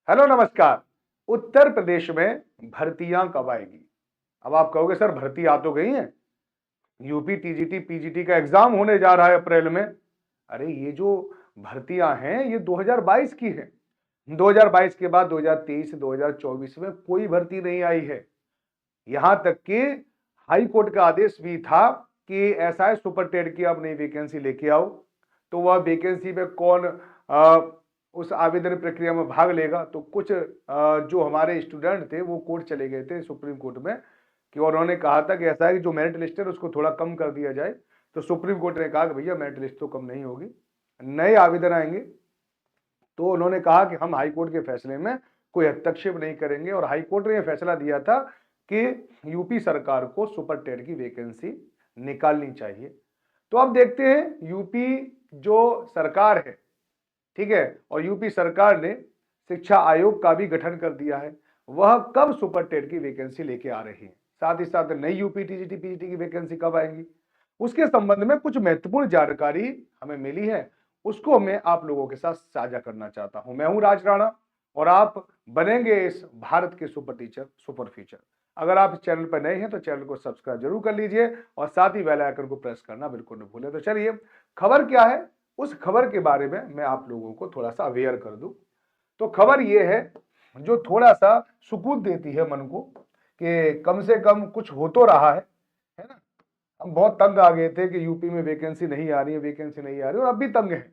Hello नमस्कार। उत्तर प्रदेश में भर्तियां कब आएगी? अब आप कहोगे सर भर्ती आ तो गई हैं, यूपी टीजीटी पीजीटी का एग्जाम होने जा रहा है अप्रैल में। अरे ये जो भर्तियां हैं ये 2022 की हैं। 2022 के बाद 2023 2024 में कोई भर्ती नहीं आई है। यहां तक कि हाई कोर्ट का आदेश भी था कि एसआई सुपरटेंडेंट की आप नई वैकेंसी लेके आओ। तो वह वैकेंसी पे कौन उस आवेदन प्रक्रिया में भाग लेगा? तो कुछ जो हमारे स्टूडेंट थे वो कोर्ट चले गए थे सुप्रीम कोर्ट में कि उन्होंने कहा था कि ऐसा है कि जो मेरिट लिस्ट है उसको थोड़ा कम कर दिया जाए। तो सुप्रीम कोर्ट ने कहा कि भैया मेरिट लिस्ट तो कम नहीं होगी, नए आवेदन आएंगे। तो उन्होंने कहा कि हम हाई कोर्ट के फैसले में कोई हस्तक्षेप नहीं करेंगे और हाई कोर्ट ने यह फैसला दिया था कि यूपी सरकार को सुपरटेंडेंट की वैकेंसी निकालनी चाहिए। तो अब देखते हैं यूपी जो सरकार है, ठीक है, और यूपी सरकार ने शिक्षा आयोग का भी गठन कर दिया है। वह कब सुपरटेंडेंट की वैकेंसी लेके आ रही है, साथ ही साथ नई यूपी टीजीटी पीजीटी की वैकेंसी कब आएंगी, उसके संबंध में कुछ महत्वपूर्ण जानकारी हमें मिली है। उसको मैं आप लोगों के साथ साझा करना चाहता हूं। मैं हूं राज राणा और आप बनेंगे इस भारत के सुपर टीचर सुपर फ्यूचर। अगर आप चैनल पर नए हैं तो चैनल को सब्सक्राइब जरूर कर लीजिए और साथ ही बेल आइकन को प्रेस करना बिल्कुल न भूलें। तो चलिए खबर क्या है उस खबर के बारे में मैं आप लोगों को थोड़ा सा अवेयर कर दूं। तो खबर यह है जो थोड़ा सा सुकून देती है मन को कि कम से कम कुछ हो तो रहा है ना। हम बहुत तंग आ गए थे कि यूपी में वैकेंसी नहीं आ रही है, वैकेंसी नहीं आ रही है, और अब भी तंग है।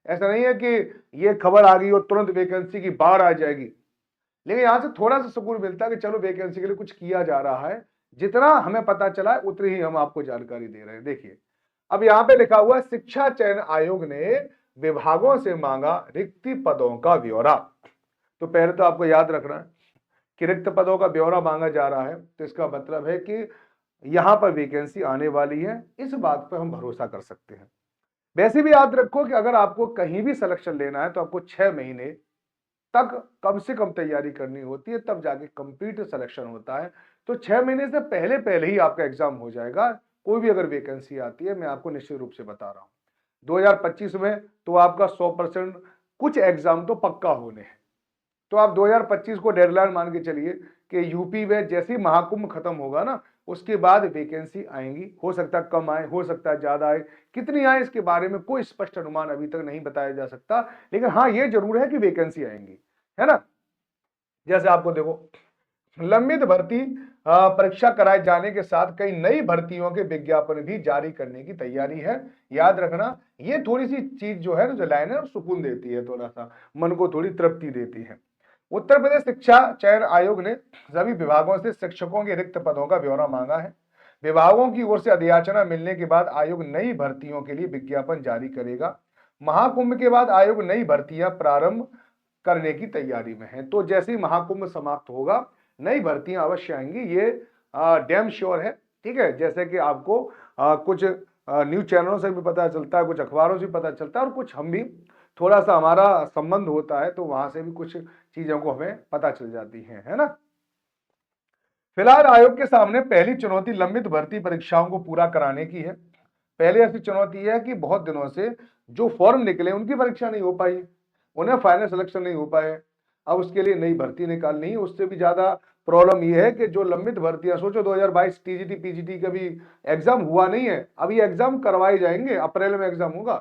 ऐसा नहीं है कि ये खबर आ गई और तुरंत वैकेंसी की बाढ़ आ जाएगी, लेकिन यहां से थोड़ा सा सुकून मिलता है कि चलो वैकेंसी के लिए कुछ किया जा रहा है। जितना हमें पता चला है उतनी ही हम आपको जानकारी दे रहे हैं। देखिए अब यहां पे लिखा हुआ है शिक्षा चयन आयोग ने विभागों से मांगा रिक्त पदों का ब्यौरा। तो पहले तो आपको याद रखना है कि रिक्त पदों का ब्यौरा मांगा जा रहा है, तो इसका मतलब है कि यहां पर वैकेंसी आने वाली है, इस बात पर हम भरोसा कर सकते हैं। वैसे भी याद रखो कि अगर आपको कहीं भी सिलेक्शन लेना है तो आपको 6 महीने तक कम से कम तैयारी करनी होती है, तब जाके कंप्लीट सिलेक्शन होता है। तो 6 महीने से पहले पहले ही आपका एग्जाम हो जाएगा। कोई भी अगर वैकेंसी आती है, मैं आपको निश्चित रूप से बता रहा हूं 2025 में तो आपका 100% कुछ एग्जाम तो पक्का होने हैं। तो आप 2025 को डेडलाइन मान के चलिए कि यूपी में जैसे ही महाकुंभ खत्म होगा ना, उसके बाद वैकेंसी आएंगी। हो सकता है कम आए, हो सकता है ज्यादा आए, कितनी आए इसके बारे में कोई स्पष्ट अनुमान अभी तक नहीं बताया जा सकता, लेकिन हाँ ये जरूर है कि वैकेंसी आएंगी, है ना। जैसे आपको देखो लंबित भर्ती परीक्षा कराए जाने के साथ कई नई भर्तियों के विज्ञापन भी जारी करने की तैयारी है। याद रखना ये थोड़ी सी चीज जो है ना, जो लाइन है सुकून देती है, थोड़ा सा मन को थोड़ी तृप्ति देती है। उत्तर प्रदेश शिक्षा चयन आयोग ने सभी विभागों से शिक्षकों के रिक्त पदों का ब्यौरा मांगा है। विभागों की ओर से अधियाचना मिलने के बाद आयोग नई भर्तियों के लिए विज्ञापन जारी करेगा। महाकुंभ के बाद आयोग नई भर्तियां प्रारंभ करने की तैयारी में है। तो जैसे ही महाकुंभ समाप्त होगा नई भर्तियां अवश्य आएंगी, ये डैम श्योर है। ठीक है, जैसे कि आपको कुछ न्यूज चैनलों से भी पता चलता है, कुछ अखबारों से भी पता चलता है, और कुछ हम भी थोड़ा सा हमारा संबंध होता है तो वहां से भी कुछ चीजों को हमें पता चल जाती है ना। फिलहाल आयोग के सामने पहली चुनौती लंबित भर्ती परीक्षाओं को पूरा कराने की है। पहले ऐसी चुनौती है कि बहुत दिनों से जो फॉर्म निकले उनकी परीक्षा नहीं हो पाई, उन्हें फाइनल सिलेक्शन नहीं हो पाए। अब उसके लिए नई भर्ती निकालनी है। उससे भी ज्यादा प्रॉब्लम यह है कि जो लंबित भर्तियां, सोचो 2022 टीजीटी पीजीटी का भी एग्जाम हुआ नहीं है, अभी एग्जाम करवाए जाएंगे, अप्रैल में एग्जाम होगा,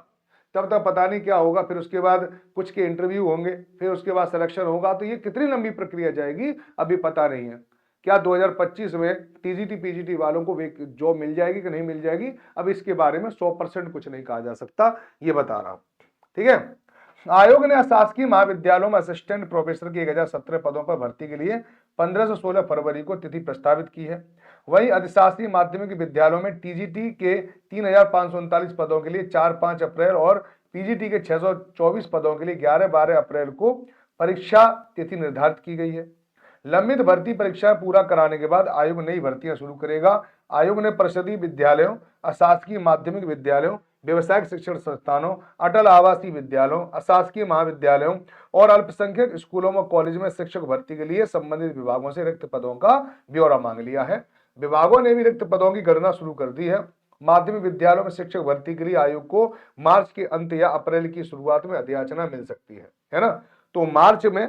तब तक पता नहीं क्या होगा। फिर उसके बाद कुछ के इंटरव्यू होंगे, फिर उसके बाद सिलेक्शन होगा, तो ये कितनी लंबी प्रक्रिया जाएगी अभी पता नहीं है। क्या 2025 में टीजीटी पीजीटी वालों को जॉब मिल जाएगी कि नहीं मिल जाएगी, अब इसके बारे में 100% कुछ नहीं कहा जा सकता, ये बता रहा हूं। ठीक है, आयोग ने शासकीय महाविद्यालयों में असिस्टेंट प्रोफेसर के 1017 पदों पर भर्ती के लिए 15 से 16 फरवरी को तिथि प्रस्तावित की है। वहीं अधिशासी माध्यमिक विद्यालयों में टीजीटी के 3539 पदों के लिए 4-5 अप्रैल और पीजीटी के 624 पदों के लिए 11-12 अप्रैल को परीक्षा तिथि निर्धारित की गई है। लंबित भर्ती परीक्षा पूरा कराने के बाद आयोग नई भर्तियां शुरू करेगा। आयोग ने परिषदीय विद्यालयों, अशासकीय माध्यमिक विद्यालयों, व्यवसायिक शिक्षण संस्थानों, अटल आवासीय विद्यालयों, अशासकीय महाविद्यालयों और अल्पसंख्यक स्कूलों व कॉलेज में शिक्षक भर्ती के लिए संबंधित विभागों से रिक्त पदों का ब्यौरा मांग लिया है। विभागों ने भी रिक्त पदों की गणना शुरू कर दी है। माध्यमिक विद्यालयों में शिक्षक भर्ती के लिए आयोग को मार्च के अंत या अप्रैल की शुरुआत में अधियाचना मिल सकती है ना। तो मार्च में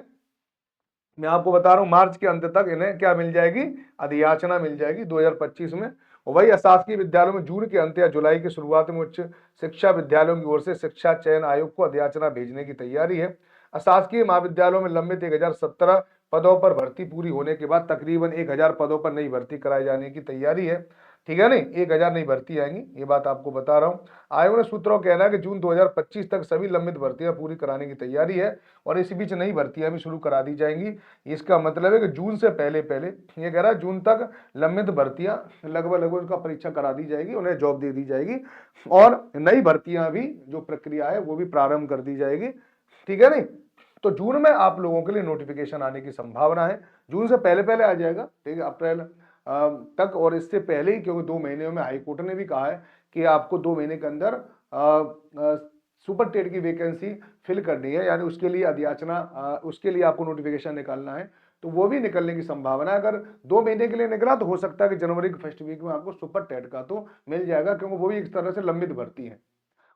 मैं आपको बता रहा हूं मार्च के अंत तक इन्हें क्या मिल जाएगी, अधियाचना मिल जाएगी 2025 में। और वही अशासकीय विद्यालयों में जून के अंत या जुलाई की शुरुआत में उच्च शिक्षा विद्यालयों की ओर से शिक्षा चयन आयोग को अधियाचना भेजने की तैयारी है। अशासकीय महाविद्यालयों में लंबित 1017 पदों पर भर्ती पूरी होने के बाद तकरीबन 1000 पदों पर नई भर्ती कराए जाने की तैयारी है। ठीक है नहीं, 1000 नई भर्ती आएंगी, ये बात आपको बता रहा हूं। आयोग ने सूत्रों का कहना है कि जून 2025 तक सभी लंबित भर्तियां पूरी कराने की तैयारी है और इसी बीच नई भर्तियां भी शुरू करा दी जाएंगी। इसका मतलब है कि जून से पहले पहले, ये कह रहा है जून तक लंबित भर्तियां लगभग उनका परीक्षा करा दी जाएगी, उन्हें जॉब दे दी जाएगी और नई भर्तियां भी जो प्रक्रिया है वो भी प्रारंभ कर दी जाएगी। ठीक है नहीं, तो जून में आप लोगों के लिए नोटिफिकेशन आने की संभावना है, जून से पहले पहले आ जाएगा। ठीक है, अप्रैल तक और इससे पहले ही, क्योंकि 2 महीने में हाईकोर्ट ने भी कहा है कि आपको 2 महीने के अंदर सुपर टेट की वैकेंसी फिल करनी है, यानी उसके लिए अधियाचना, उसके लिए आपको नोटिफिकेशन निकालना है, तो वो भी निकलने की संभावना है। अगर 2 महीने के लिए निकला तो हो सकता है कि जनवरी के फर्स्ट वीक में आपको सुपर टेट का तो मिल जाएगा, क्योंकि वो भी एक तरह से लंबित भर्ती है,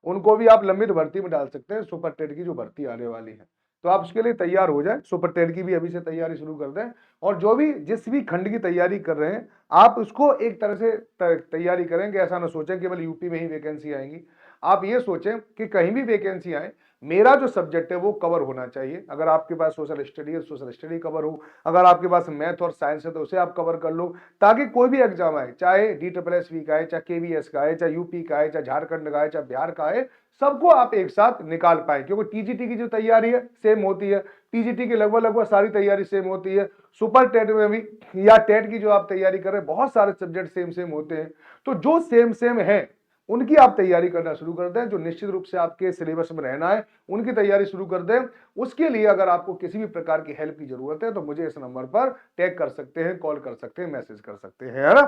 उनको भी आप लंबित भर्ती में डाल सकते हैं, सुपर टेट की जो भर्ती आने वाली है। तो आप उसके लिए तैयार हो जाए, सुपर टेट की भी अभी से तैयारी शुरू कर दें। और जो भी जिस भी खंड की तैयारी कर रहे हैं आप उसको एक तरह से तैयारी करें कि ऐसा ना सोचें केवल यूपी में ही वैकेंसी आएंगी। आप ये सोचें कि कहीं भी वैकेंसी आए, मेरा जो सब्जेक्ट है वो कवर होना चाहिए। अगर आपके पास सोशल स्टडी है, सोशल स्टडी कवर हो, अगर आपके पास मैथ और साइंस है तो उसे आप कवर कर लो, ताकि कोई भी एग्जाम आए, चाहे DSSB का आए, चाहे KVS का आए, चाहे यूपी का आए, चाहे झारखंड का आए, चाहे बिहार का आए, सबको आप एक साथ निकाल पाए। क्योंकि टीजीटी की जो तैयारी है सेम होती है, पीजीटी की लगभग सारी तैयारी सेम होती है, सुपर टेट में भी या टेट की जो आप तैयारी कर रहे हैं बहुत सारे सब्जेक्ट सेम सेम होते हैं। तो जो सेम सेम है उनकी आप तैयारी करना शुरू कर दें, जो निश्चित रूप से आपके सिलेबस में रहना है उनकी तैयारी शुरू कर दें। उसके लिए अगर आपको किसी भी प्रकार की हेल्प की जरूरत है तो मुझे इस नंबर पर टैग कर सकते हैं, कॉल कर सकते हैं, मैसेज कर सकते हैं, है ना।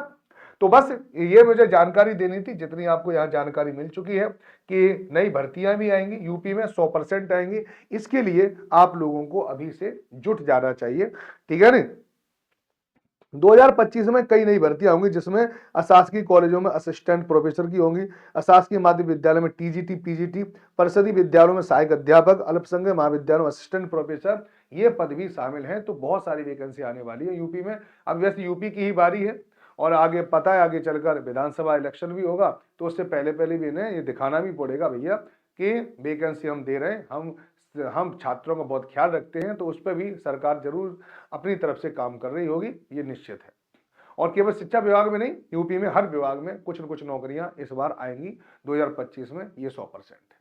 तो बस ये मुझे जानकारी देनी थी, जितनी आपको यहाँ जानकारी मिल चुकी है कि नई भर्तियां भी आएंगी यूपी में, 100% आएंगी। इसके लिए आप लोगों को अभी से जुट जाना चाहिए। ठीक है नहीं, 2025 में कई नई भर्तियां होंगी, जिसमें अशासकीय कॉलेजों में असिस्टेंट प्रोफेसर की होंगी, अशासकीय माध्यमिक विद्यालय में टीजीटी पीजीटी, परिषदीय विद्यालयों में सहायक अध्यापक, अल्पसंख्यक महाविद्यालयों में असिस्टेंट प्रोफेसर, ये पद भी शामिल हैं। तो बहुत सारी वैकेंसी आने वाली है यूपी में। अब वैसे यूपी की ही बारी है और आगे पता है आगे चलकर विधानसभा इलेक्शन भी होगा, तो उससे पहले पहले भी इन्हें ये दिखाना भी पड़ेगा भैया कि वैकेंसी हम दे रहे हैं, हम छात्रों का बहुत ख्याल रखते हैं। तो उस पर भी सरकार जरूर अपनी तरफ से काम कर रही होगी, ये निश्चित है। और केवल शिक्षा विभाग में नहीं, यूपी में हर विभाग में कुछ न कुछ नौकरियां इस बार आएंगी 2025 में, ये 100% है।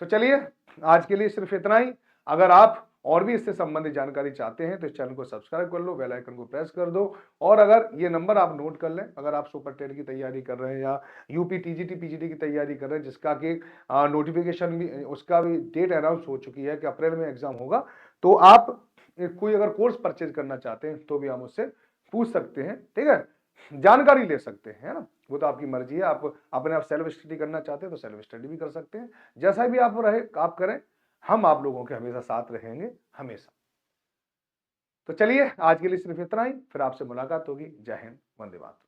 तो चलिए आज के लिए सिर्फ इतना ही। अगर आप और भी इससे संबंधित जानकारी चाहते हैं तो इस चैनल को सब्सक्राइब कर लो, बेल आइकन को प्रेस कर दो। और अगर ये नंबर आप नोट कर लें, अगर आप सुपर टेट की तैयारी कर रहे हैं या यूपी टीजीटी पीजीटी की तैयारी कर रहे हैं, जिसका कि नोटिफिकेशन भी, उसका भी डेट अनाउंस हो चुकी है कि अप्रैल में एग्जाम होगा, तो आप कोई अगर कोर्स परचेज करना चाहते हैं तो भी आप मुझसे पूछ सकते हैं। ठीक है, जानकारी ले सकते हैं, है ना, वो तो आपकी मर्जी है। आप अपने आप सेल्फ स्टडी करना चाहते हैं तो सेल्फ स्टडी भी कर सकते हैं, जैसा भी आप रहे आप करें, हम आप लोगों के हमेशा साथ रहेंगे, हमेशा। तो चलिए आज के लिए सिर्फ इतना ही, फिर आपसे मुलाकात होगी। जय हिंद, वंदे मातरम।